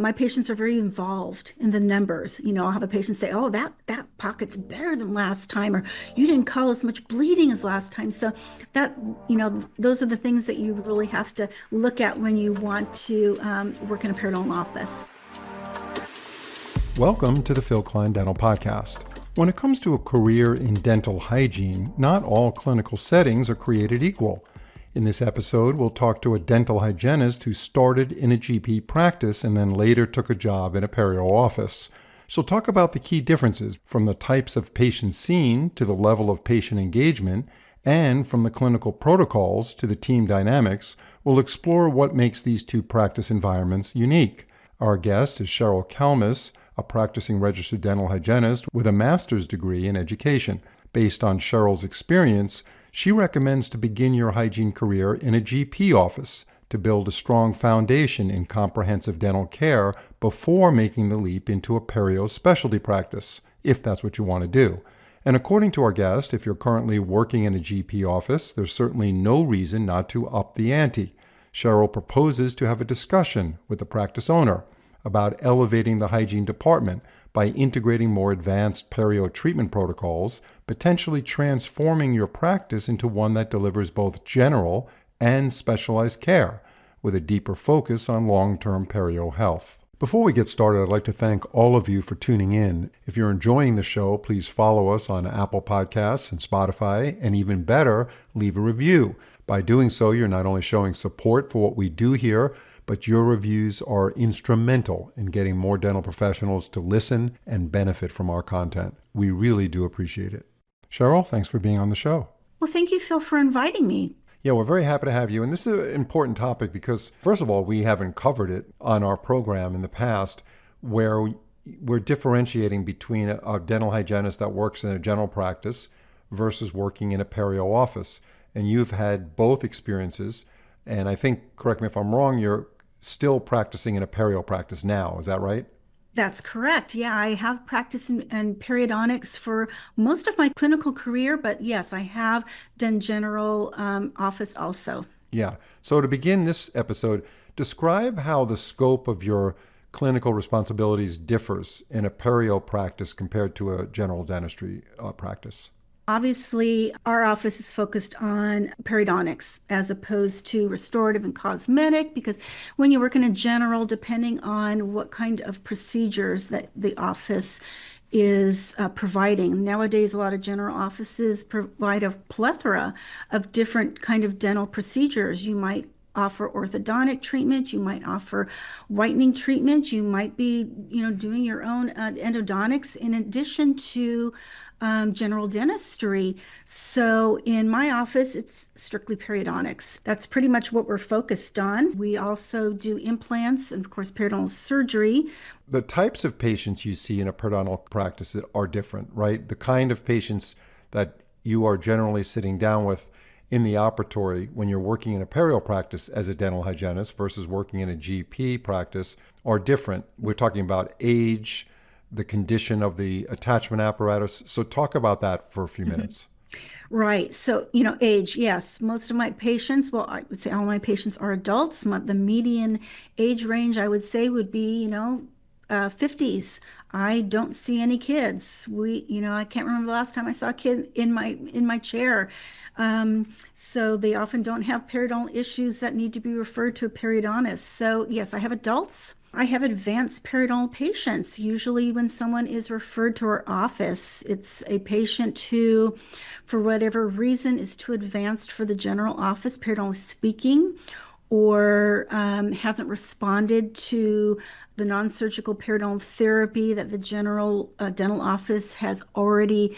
My patients are very involved in the numbers. I'll have a patient say, "Oh, that pocket's better than last time," or "You didn't call as much bleeding as last time." So that, those are the things that you really have to look at when you want to work in a periodontal office. Welcome to the Phil Klein Dental Podcast. When it comes to a career in dental hygiene, not all clinical settings are created equal. In this episode, we'll talk to a dental hygienist who started in a GP practice and then later took a job in a Perio office. She'll talk about the key differences from the types of patients seen to the level of patient engagement, and from the clinical protocols to the team dynamics. We'll explore what makes these two practice environments unique. Our guest is Cheryl Kalmus, a practicing registered dental hygienist with a master's degree in education. Based on Cheryl's experience, she recommends to begin your hygiene career in a GP office to build a strong foundation in comprehensive dental care before making the leap into a perio specialty practice, if that's what you want to do. And according to our guest, if you're currently working in a GP office, there's certainly no reason not to up the ante. Cheryl proposes to have a discussion with the practice owner about elevating the hygiene department by integrating more advanced perio treatment protocols, potentially transforming your practice into one that delivers both general and specialized care, with a deeper focus on long-term perio health. Before we get started, I'd like to thank all of you for tuning in. If you're enjoying the show, please follow us on Apple Podcasts and Spotify, and even better, leave a review. By doing so, you're not only showing support for what we do here, but your reviews are instrumental in getting more dental professionals to listen and benefit from our content. We really do appreciate it. Cheryl, thanks for being on the show. Well, thank you, Phil, for inviting me. Yeah, we're very happy to have you. And this is an important topic because, first of all, we haven't covered it on our program in the past, where we're differentiating between a dental hygienist that works in a general practice versus working in a perio office. And you've had both experiences. And I think, correct me if I'm wrong, you're still practicing in a perio practice now. Is that right? That's correct. Yeah, I have practiced in periodontics for most of my clinical career, but yes, I have done general office also. Yeah. So to begin this episode, describe how the scope of your clinical responsibilities differs in a perio practice compared to a general dentistry practice. Obviously, our office is focused on periodontics as opposed to restorative and cosmetic, because when you work in a general, depending on what kind of procedures that the office is providing. Nowadays, a lot of general offices provide a plethora of different kind of dental procedures. You might offer orthodontic treatment, you might offer whitening treatment, you might be, doing your own endodontics in addition to general dentistry. So in my office, it's strictly periodontics. That's pretty much what we're focused on. We also do implants and, of course, periodontal surgery. The types of patients you see in a periodontal practice are different, right? The kind of patients that you are generally sitting down with in the operatory when you're working in a perio practice as a dental hygienist versus working in a GP practice are different. We're talking about age, the condition of the attachment apparatus. So talk about that for a few minutes. Right. So, age, yes. Most of my patients, well, I would say all my patients are adults. The median age range, I would say, would be, 50s. I don't see any kids. I can't remember the last time I saw a kid in my chair. So they often don't have periodontal issues that need to be referred to a periodontist. So yes, I have adults. I have advanced periodontal patients. Usually when someone is referred to our office, it's a patient who, for whatever reason, is too advanced for the general office, periodontally speaking, or hasn't responded to the non-surgical periodontal therapy that the general dental office has already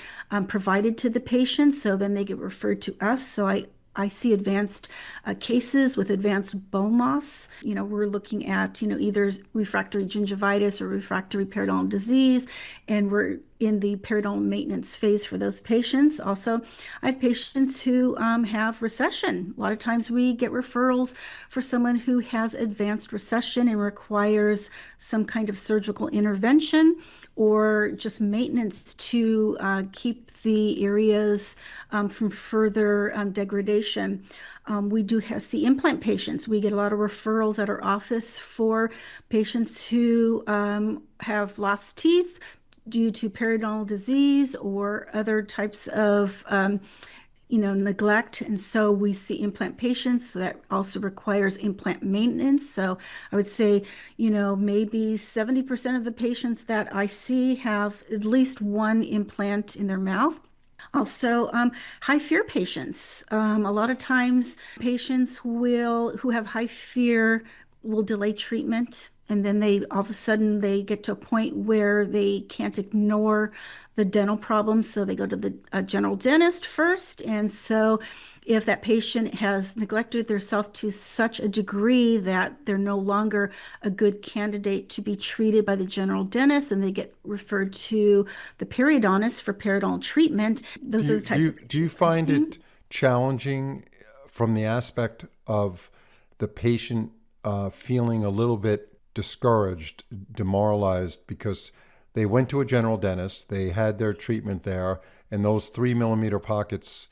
provided to the patient. So then they get referred to us. So I see advanced cases with advanced bone loss. We're looking at, either refractory gingivitis or refractory periodontal disease, and we're in the periodontal maintenance phase for those patients. Also, I have patients who have recession. A lot of times we get referrals for someone who has advanced recession and requires some kind of surgical intervention or just maintenance to keep the areas from further degradation. We do see implant patients. We get a lot of referrals at our office for patients who have lost teeth due to periodontal disease or other types of neglect. And so we see implant patients. So that also requires implant maintenance. So I would say, maybe 70% of the patients that I see have at least one implant in their mouth. Also, high fear patients. A lot of times, patients who have high fear will delay treatment, and then they all of a sudden they get to a point where they can't ignore the dental problems, so they go to the general dentist first. And so, if that patient has neglected themselves to such a degree that they're no longer a good candidate to be treated by the general dentist, and they get referred to the periodontist for periodontal treatment, Do those are you the do types you of do you patients I'm find seeing. it challenging from the aspect of the patient feeling a little bit discouraged, demoralized because they went to a general dentist, they had their treatment there, and those 3 millimeter pockets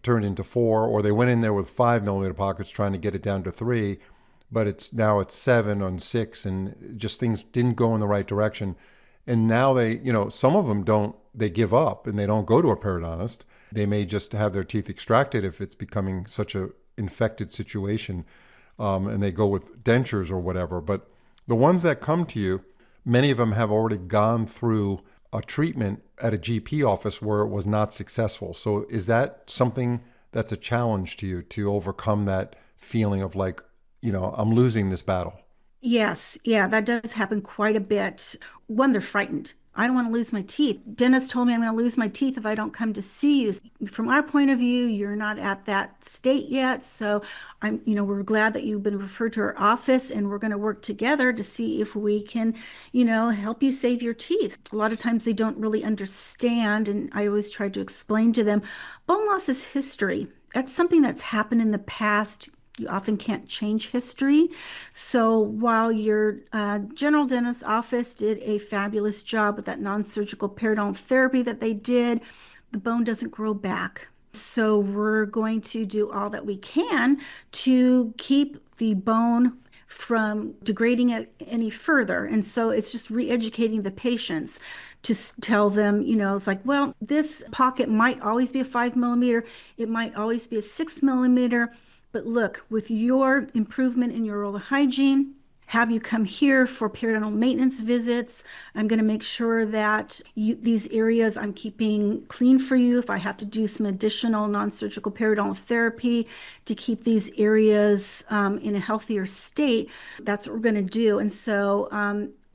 turned into four, or they went in there with 5 millimeter pockets trying to get it down to three, but it's now it's seven on six, and just things didn't go in the right direction. And now some of them don't, they give up and they don't go to a periodontist. They may just have their teeth extracted if it's becoming such a infected situation, and they go with dentures or whatever. But the ones that come to you, many of them have already gone through a treatment at a GP office where it was not successful. So is that something that's a challenge to you to overcome that feeling of like, I'm losing this battle? Yes, yeah, that does happen quite a bit. One, they're frightened. I don't want to lose my teeth. Dentist told me I'm going to lose my teeth if I don't come to see you. From our point of view, you're not at that state yet. So we're glad that you've been referred to our office, and we're going to work together to see if we can, help you save your teeth. A lot of times they don't really understand, and I always try to explain to them, bone loss is history. That's something that's happened in the past. You often can't change history. So while your general dentist office did a fabulous job with that non-surgical periodontal therapy that they did, the bone doesn't grow back. So we're going to do all that we can to keep the bone from degrading it any further. And so it's just re-educating the patients to tell them, it's like, well, this pocket might always be a 5 millimeter, it might always be a 6 millimeter. But look, with your improvement in your oral hygiene, have you come here for periodontal maintenance visits. I'm going to make sure that these areas I'm keeping clean for you. If I have to do some additional non-surgical periodontal therapy to keep these areas in a healthier state, that's what we're going to do. And so,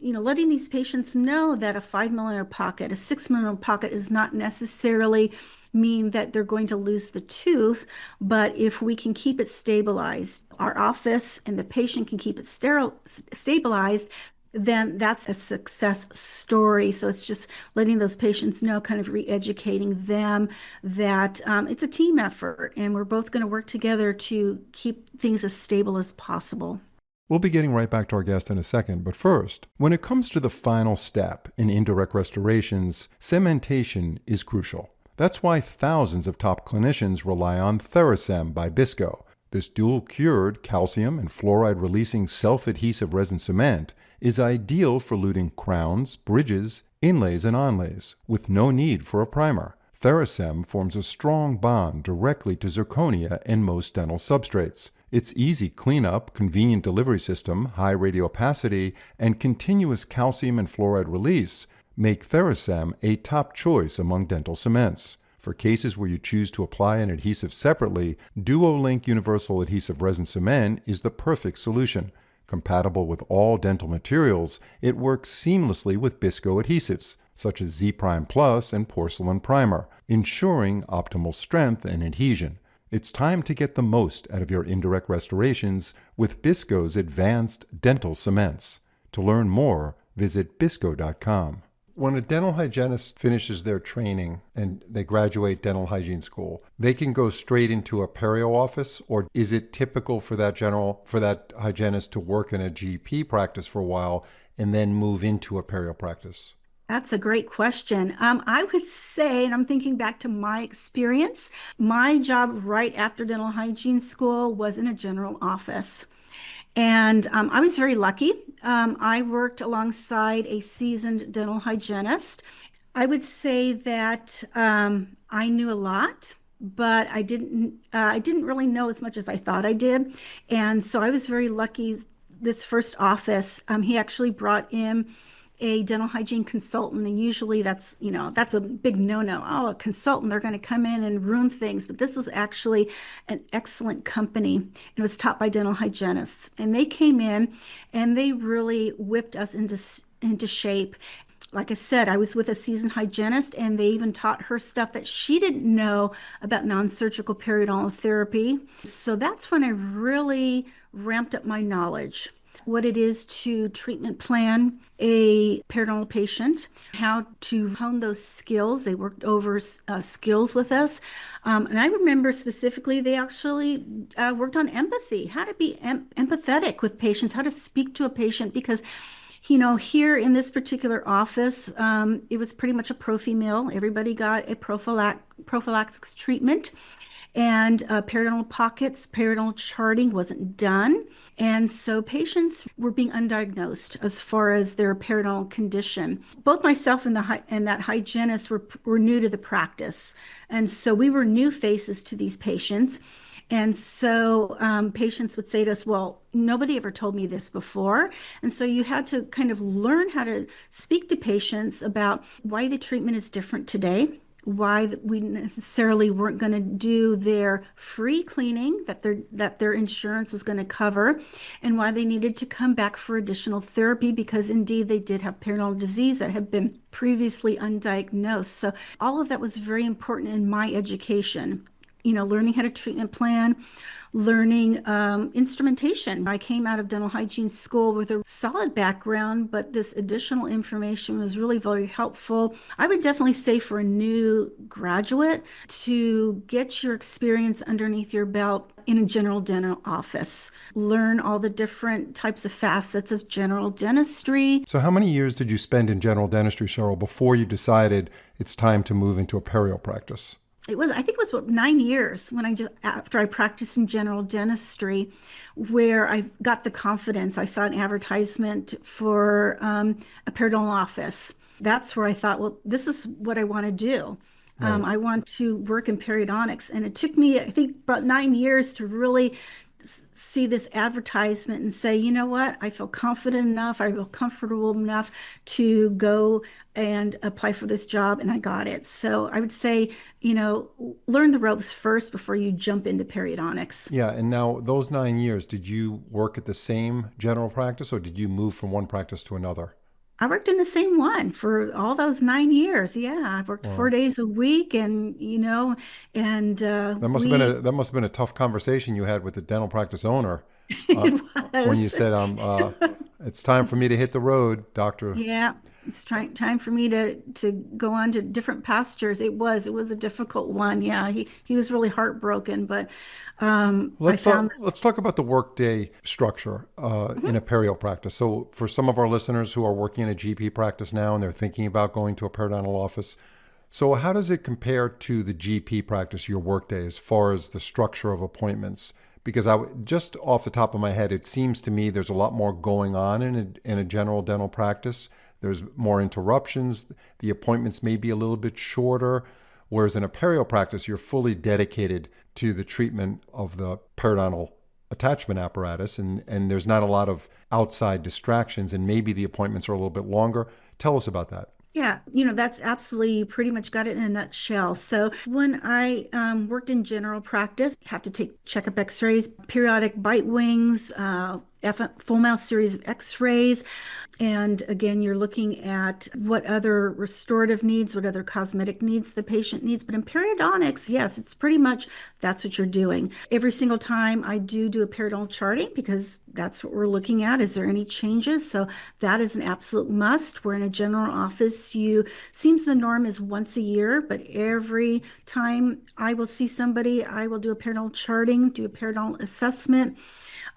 letting these patients know that a 5 millimeter pocket, a 6 millimeter pocket is not necessarily mean that they're going to lose the tooth, but if we can keep it stabilized, our office and the patient can keep it stabilized, then that's a success story. So it's just letting those patients know, kind of re-educating them that it's a team effort, and we're both going to work together to keep things as stable as possible. We'll be getting right back to our guest in a second, but first, when it comes to the final step in indirect restorations, cementation is crucial. That's why thousands of top clinicians rely on Theracem by Bisco. This dual-cured calcium and fluoride-releasing self-adhesive resin cement is ideal for luting crowns, bridges, inlays, and onlays, with no need for a primer. Theracem forms a strong bond directly to zirconia and most dental substrates. Its easy cleanup, convenient delivery system, high radiopacity, and continuous calcium and fluoride release make Theracem a top choice among dental cements. For cases where you choose to apply an adhesive separately, Duolink Universal Adhesive Resin Cement is the perfect solution. Compatible with all dental materials, it works seamlessly with Bisco adhesives, such as Z Prime Plus and Porcelain Primer, ensuring optimal strength and adhesion. It's time to get the most out of your indirect restorations with Bisco's advanced dental cements. To learn more, visit bisco.com. When a dental hygienist finishes their training and they graduate dental hygiene school, they can go straight into a perio office, or is it typical for that hygienist to work in a GP practice for a while and then move into a perio practice? That's a great question. I would say, and I'm thinking back to my experience, my job right after dental hygiene school was in a general office. And I was very lucky. I worked alongside a seasoned dental hygienist. I would say that I knew a lot, but I didn't really know as much as I thought I did. And so I was very lucky. This first office, he actually brought in a dental hygiene consultant, and usually that's a big no-no. Oh, a consultant, they're going to come in and ruin things. But this was actually an excellent company. It was taught by dental hygienists, and they came in and they really whipped us into shape. Like I said, I was with a seasoned hygienist, and they even taught her stuff that she didn't know about non-surgical periodontal therapy. So that's when I really ramped up my knowledge, what it is to treatment plan a periodontal patient, how to hone those skills. They worked over skills with us. And I remember specifically, they actually worked on empathy, how to be empathetic with patients, how to speak to a patient, because here in this particular office, it was pretty much a prophy mill. Everybody got a prophylaxis treatment, and periodontal pockets, periodontal charting wasn't done. And so patients were being undiagnosed as far as their periodontal condition. Both myself and that hygienist were new to the practice. And so we were new faces to these patients. And so patients would say to us, well, nobody ever told me this before. And so you had to kind of learn how to speak to patients about why the treatment is different today, why we necessarily weren't going to do their free cleaning that their insurance was going to cover, and why they needed to come back for additional therapy because indeed they did have periodontal disease that had been previously undiagnosed. So all of that was very important in my education. Learning how to treatment plan, learning instrumentation. I came out of dental hygiene school with a solid background, but this additional information was really very helpful. I would definitely say for a new graduate to get your experience underneath your belt in a general dental office. Learn all the different types of facets of general dentistry. So, how many years did you spend in general dentistry, Cheryl, before you decided it's time to move into a perio practice? I think it was what, 9 years when after I practiced in general dentistry, where I got the confidence. I saw an advertisement for a periodontal office. That's where I thought, well, this is what I want to do. Right. I want to work in periodontics. And it took me, I think, about 9 years to really see this advertisement and say, you know what, I feel confident enough, I feel comfortable enough to go and apply for this job, and I got it. So I would say, learn the ropes first before you jump into periodontics. Yeah, and now those 9 years, did you work at the same general practice or did you move from one practice to another? I worked in the same one for all those 9 years. Yeah, I worked four Well, days a week, and we that must have been a tough conversation you had with the dental practice owner uh, it when you was. said, "It's time for me to hit the road, doctor." Yeah, it's time for me to go on to different pastures. It was a difficult one. Yeah, he was really heartbroken, but I found Let's talk about the workday structure in a perio practice. So, for some of our listeners who are working in a GP practice now and they're thinking about going to a periodontal office, so how does it compare to the GP practice, your workday, as far as the structure of appointments? Because just off the top of my head, it seems to me there's a lot more going on in a general dental practice. There's more interruptions. The appointments may be a little bit shorter. Whereas in a perio practice, you're fully dedicated to the treatment of the periodontal attachment apparatus, and there's not a lot of outside distractions, and maybe the appointments are a little bit longer. Tell us about that. Yeah, that's absolutely, you pretty much got it in a nutshell. So when I worked in general practice, have to take checkup x-rays, periodic bite wings, full mouth series of x-rays. And again, you're looking at what other restorative needs, what other cosmetic needs the patient needs. But in periodontics, yes, it's pretty much that's what you're doing. Every single time I do a periodontal charting because that's what we're looking at. Is there any changes? So that is an absolute must. We're in a general office. Seems the norm is once a year, but every time I will see somebody, I will do a periodontal charting, do a periodontal assessment.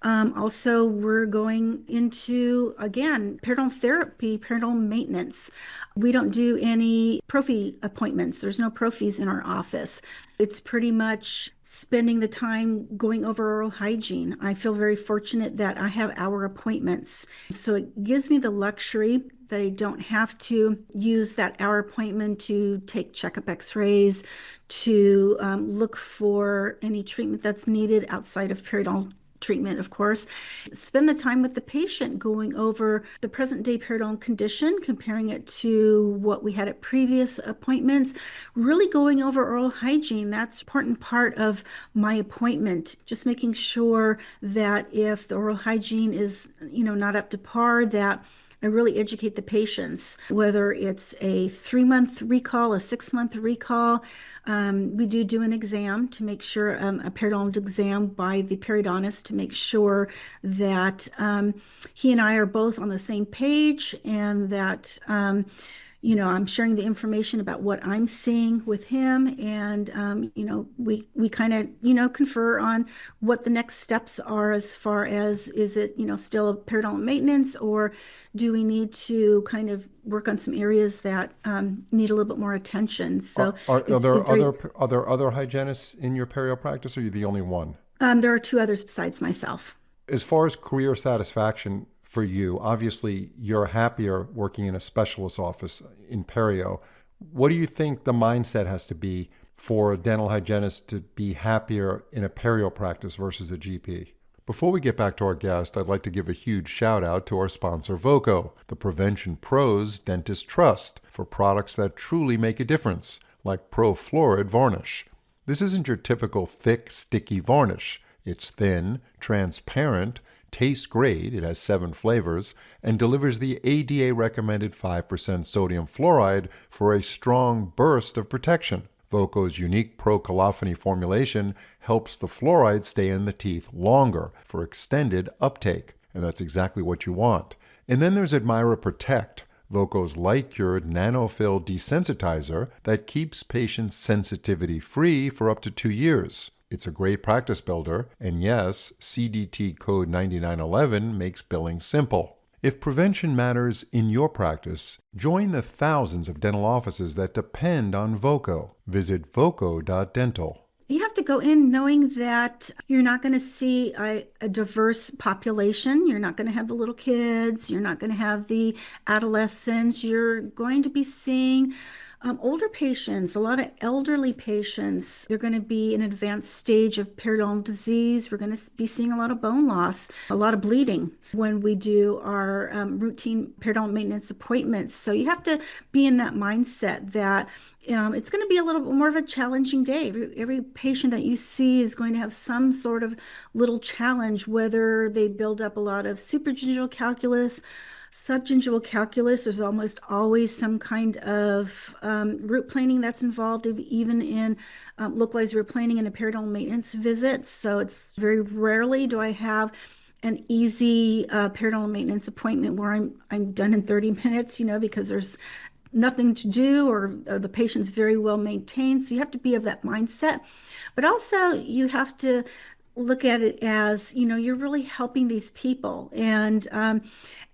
Also, we're going into, again, periodontal therapy, periodontal maintenance. We don't do any prophy appointments. There's no prophies in our office. It's pretty much spending the time going over oral hygiene. I feel very fortunate that I have hour appointments. So it gives me the luxury that I don't have to use that hour appointment to take checkup x-rays, to look for any treatment that's needed outside of periodontal treatment, of course. Spend the time with the patient going over the present day periodontal condition, comparing it to what we had at previous appointments, really going over oral hygiene. That's an important part of my appointment, just making sure that if the oral hygiene is, not up to par, that I really educate the patients, whether it's a 3-month recall, a 6-month recall. We do an exam to make sure, a periodontal exam by the periodontist to make sure that he and I are both on the same page, and that I'm sharing the information about what I'm seeing with him, and we kind of confer on what the next steps are, as far as, is it still a periodontal maintenance, or do we need to kind of work on some areas that need a little bit more attention. Are, So are it's there very other hygienists in your perio practice, or are you the only one? there are two others besides myself. As far as career satisfaction for you, obviously you're happier working in a specialist office in perio. What do you think the mindset has to be for a dental hygienist to be happier in a perio practice versus a GP? Before we get back to our guest, I'd like to give a huge shout out to our sponsor, Voco, the prevention pros dentist trust for products that truly make a difference, like Pro Fluoride Varnish. This isn't your typical thick, sticky varnish. It's thin, transparent, tastes great, it has 7 flavors, and delivers the ADA recommended 5% sodium fluoride for a strong burst of protection. Voco's unique pro-colophony formulation helps the fluoride stay in the teeth longer for extended uptake, and that's exactly what you want. And then there's Admira Protect, Voco's light-cured nanofill desensitizer that keeps patients sensitivity free for up to 2 years. It's a great practice builder, and yes, CDT code 9911 makes billing simple. If prevention matters in your practice, join the thousands of dental offices that depend on Voco. Visit voco.dental. You have to go in knowing that you're not going to see a diverse population. You're not going to have the little kids. You're not going to have the adolescents. You're going to be seeing older patients, a lot of elderly patients. They're going to be in an advanced stage of periodontal disease. We're going to be seeing a lot of bone loss, a lot of bleeding when we do our routine periodontal maintenance appointments. So you have to be in that mindset that it's going to be a little bit more of a challenging day. Every patient that you see is going to have some sort of little challenge, whether they build up a lot of supragingival calculus, subgingival calculus. There's almost always some kind of root planing that's involved, even in localized root planing in a periodontal maintenance visit. So it's very rarely do I have an easy periodontal maintenance appointment where I'm done in 30 minutes, because there's nothing to do, or the patient's very well maintained. So you have to be of that mindset. But also you have to look at it as, you're really helping these people. And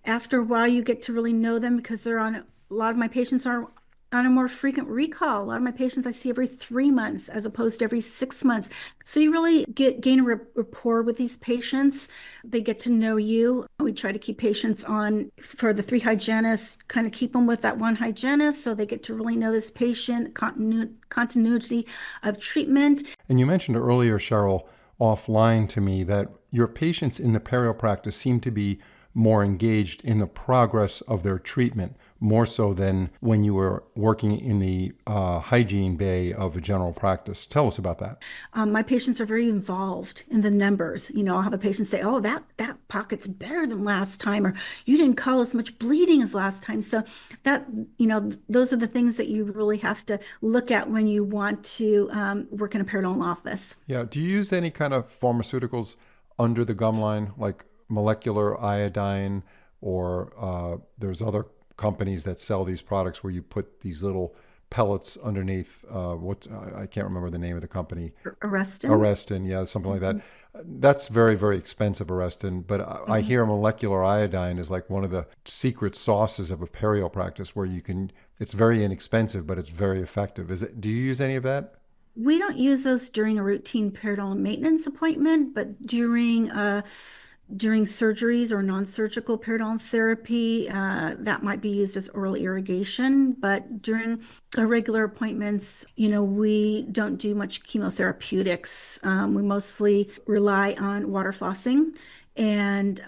after a while, you get to really know them, because a lot of my patients are on a more frequent recall. A lot of my patients I see every 3 months as opposed to every 6 months. So you really gain a rapport with these patients. They get to know you. We try to keep patients on, for the 3 hygienists, kind of keep them with that 1 hygienist, so they get to really know this patient, continuity of treatment. And you mentioned earlier, Cheryl, offline to me, that your patients in the perio practice seem to be more engaged in the progress of their treatment, more so than when you were working in the hygiene bay of a general practice. Tell us about that. My patients are very involved in the numbers. I'll have a patient say, "Oh, that pocket's better than last time," or "You didn't call as much bleeding as last time." So that, those are the things that you really have to look at when you want to work in a periodontal office. Yeah. Do you use any kind of pharmaceuticals under the gum line, like molecular iodine, or there's other companies that sell these products where you put these little pellets underneath. I can't remember the name of the company. Arrestin. Arrestin, yeah, something like that. That's very, very expensive, Arrestin. But I Mhm. hear molecular iodine is like one of the secret sauces of a perio practice where you can. It's very inexpensive, but it's very effective. Is it? Do you use any of that? We don't use those during a routine periodontal maintenance appointment, but during surgeries or non-surgical periodontal therapy, that might be used as oral irrigation. But during our regular appointments, we don't do much chemotherapeutics. We mostly rely on water flossing and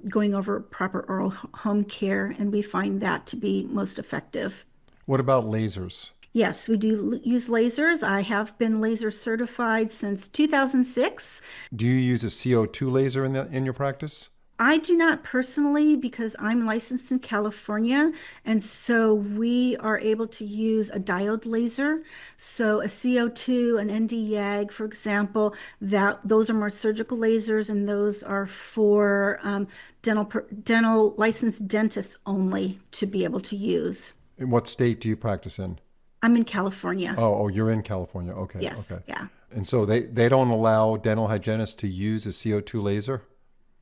going over proper oral home care, and we find that to be most effective. What about lasers? Yes, we do use lasers. I have been laser certified since 2006. Do you use a CO2 laser in your practice? I do not personally because I'm licensed in California, and so we are able to use a diode laser. So a CO2, an ND-YAG, for example, that those are more surgical lasers, and those are for dental licensed dentists only to be able to use. In what state do you practice in? I'm in California. Oh, you're in California. Okay, Yes, okay. yeah. And so they don't allow dental hygienists to use a CO2 laser?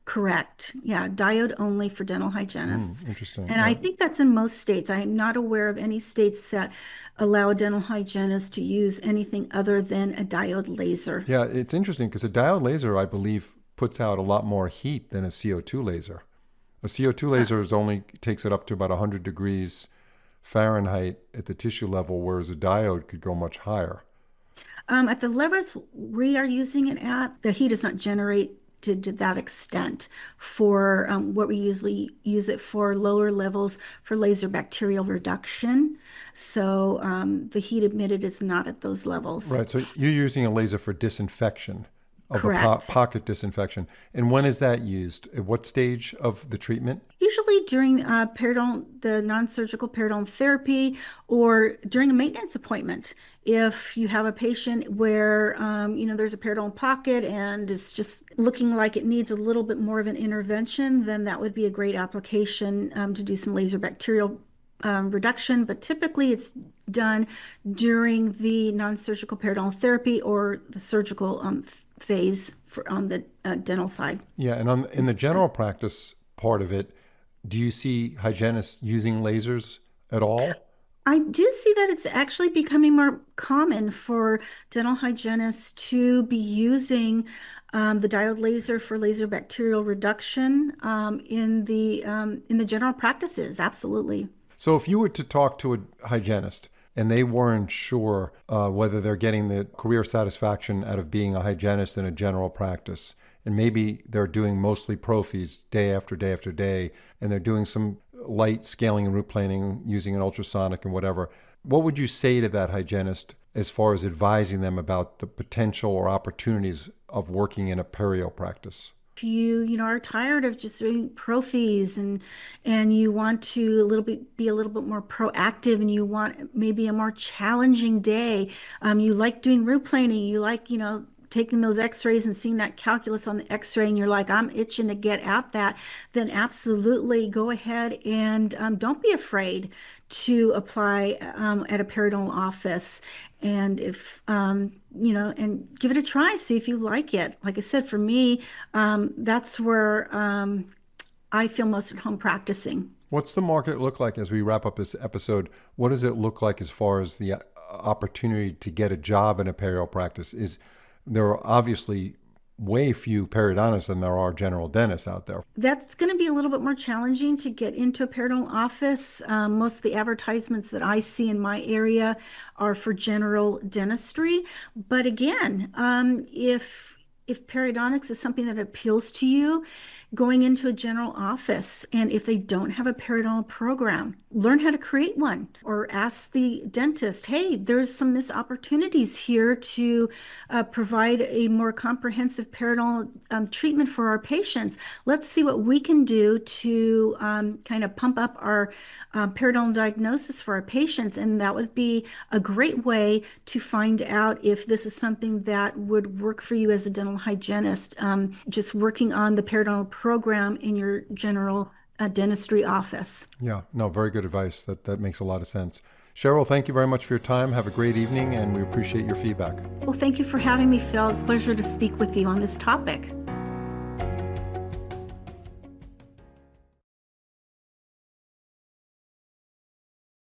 Correct. Yeah, diode only for dental hygienists. Interesting. And I think that's in most states. I am not aware of any states that allow a dental hygienist to use anything other than a diode laser. Yeah, it's interesting because a diode laser, I believe, puts out a lot more heat than a CO2 laser. A CO2 laser is only takes it up to about 100 degrees Fahrenheit at the tissue level, whereas a diode could go much higher. At the levels we are using it at, the heat is not generated to that extent for what we usually use it for lower levels for laser bacterial reduction. So the heat emitted is not at those levels. Right. So you're using a laser for disinfection of the Correct. pocket disinfection. And when is that used? At what stage of the treatment? Usually during the non-surgical periodontal therapy or during a maintenance appointment. If you have a patient where, there's a periodontal pocket and it's just looking like it needs a little bit more of an intervention, then that would be a great application to do some laser bacterial reduction. But typically it's done during the non-surgical periodontal therapy or the surgical phase on the dental side. Yeah, and in the general practice part of it, do you see hygienists using lasers at all? I do see that it's actually becoming more common for dental hygienists to be using the diode laser for laser bacterial reduction in the general practices. Absolutely. So if you were to talk to a hygienist and they weren't sure whether they're getting the career satisfaction out of being a hygienist in a general practice, and maybe they're doing mostly prophies day after day after day, and they're doing some light scaling and root planing using an ultrasonic and whatever, what would you say to that hygienist as far as advising them about the potential or opportunities of working in a perio practice? If you are tired of just doing prophies and you want to a little bit be a little bit more proactive and you want maybe a more challenging day, you like doing root planing, you like, taking those x-rays and seeing that calculus on the x-ray and you're like, I'm itching to get at that, then absolutely go ahead and don't be afraid to apply at a periodontal office. And if, and give it a try, see if you like it. Like I said, for me, that's where I feel most at home practicing. What's the market look like as we wrap up this episode? What does it look like as far as the opportunity to get a job in a perio practice? There are obviously way few periodontists than there are general dentists out there. That's going to be a little bit more challenging to get into a periodontal office. Most of the advertisements that I see in my area are for general dentistry. But again, if periodontics is something that appeals to you, going into a general office, and if they don't have a periodontal program, learn how to create one or ask the dentist, hey, there's some missed opportunities here to provide a more comprehensive periodontal treatment for our patients. Let's see what we can do to kind of pump up our periodontal diagnosis for our patients. And that would be a great way to find out if this is something that would work for you as a dental hygienist, just working on the periodontal program in your general dentistry office. Yeah, no, very good advice. That makes a lot of sense. Cheryl, thank you very much for your time. Have a great evening, and we appreciate your feedback. Well, thank you for having me, Phil. It's a pleasure to speak with you on this topic.